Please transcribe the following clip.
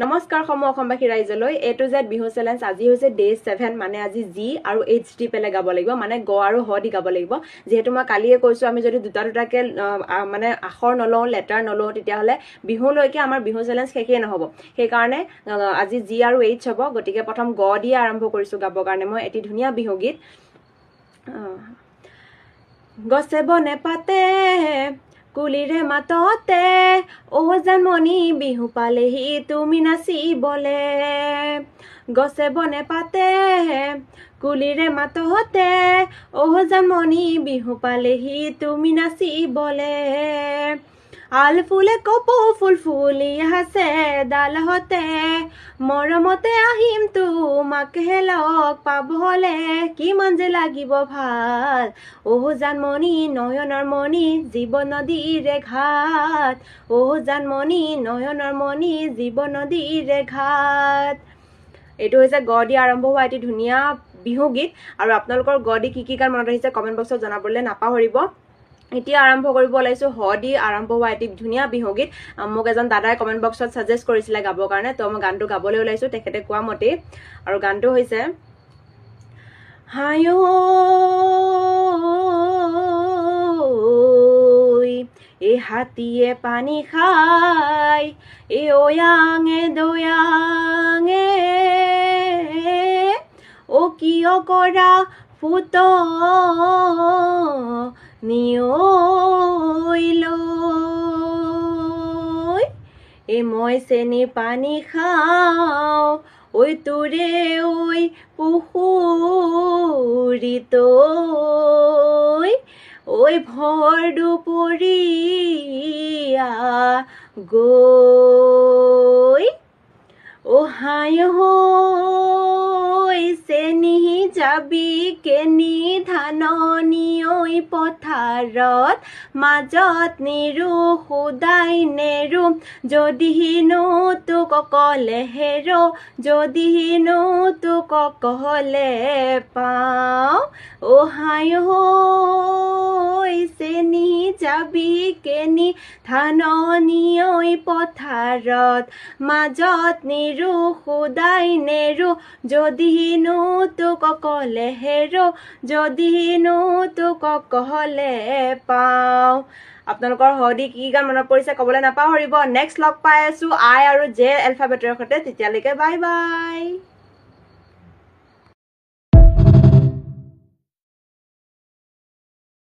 নমস্কাৰ অসমবাসী ৰাইজলৈ A to Z Bihu challenge আজি হৈছে ডে 7 মানে আজি জি আৰু এইচ টি পেলে গাব লাগিব মানে গ আৰু হ দি গাব লাগিব যেহেতু মই কালিয়ে কৈছো আমি যদি দুটাকে মানে আখৰ নলও লেটাৰ নলও তেতিয়া হলে বিহুলৈকে আমাৰ বিহু চেলেঞ্জ শেষে নহব সেই কাৰণে আজি জি আৰু এইচ হ'ব গতিকে প্ৰথম গ দি আৰম্ভ কৰিছো গাবৰ কাৰণে মই এটি ধুনীয়া বিহু গীত গছে বনে পাতে কুলিৰে মাততে জানমণি বিহু পালেহি তুমি নাচিবলে গছে বনে পাতে কুলিৰে মাততে জানমণি বিহু পালেহি তুমি নাচিবলে আল ফুলে কপৌ ফুল ফুলি আছে ডালহতে মৰমতে আহিম তোমাকে লগ পাবলে কিমান যে লাগিব ভাল জানমণি নয়নৰ মণি জীৱ নদীৰে ঘাট জানমণি নয়নৰ মণি জীৱ নদীৰে ঘাট এইটো হৈছে গ দি আৰম্ভ হোৱা এটি ধুনীয়া বিহু গীত আৰু আপোনালোকৰ গ দি কি গান মনত আহিছে কমেন্ট বক্সত জনাবলৈ নাপাহৰিব এতিয়া আৰম্ভ কৰিব ওলাইছো হ দি আৰম্ভ হোৱা এটি ধুনীয়া বিহু গীত মোক এজন দাদাই কমেন্ট বক্সত সাজেষ্ট কৰিছিলে গাবৰ কাৰণে তো মই গানটো গাবলৈ ওলাইছো তেখেতে কোৱা মতে আৰু গানটো হৈছে হায়ো এ হাতীয়ে পানী খায় এ ওয়াঙে দয়াঙে ও কিয় কৰা ফুট নিয়লৈ এ মই চেনি পানী খাওঁ ঐ তোৰে ঐ পুখুৰীত ঐ ভৰ দুপৰীয়া গৈ হায় চেনি যাবি কেনি ধাননি ঐ পথাৰত মাজত নিৰু খুদাই নেৰু যদিনো তোক কলে হেৰো যদিনো তোক কলে পাওঁ হায় চেনি যাবি কেনি ধাননি ঐ পথাৰত মাজত নিৰু খুদাই নেৰু যদিনো তোক কলে হেৰো যদিনো তোক কলে পাওঁ আপোনালোকৰ হদি কি গান মনত পৰিছে কবলৈ নাপাহৰিব নেক্সট লগ পাই আছো আই আৰু জে এলফাবেটৰ সৈতে তেতিয়ালৈকে বাই বাই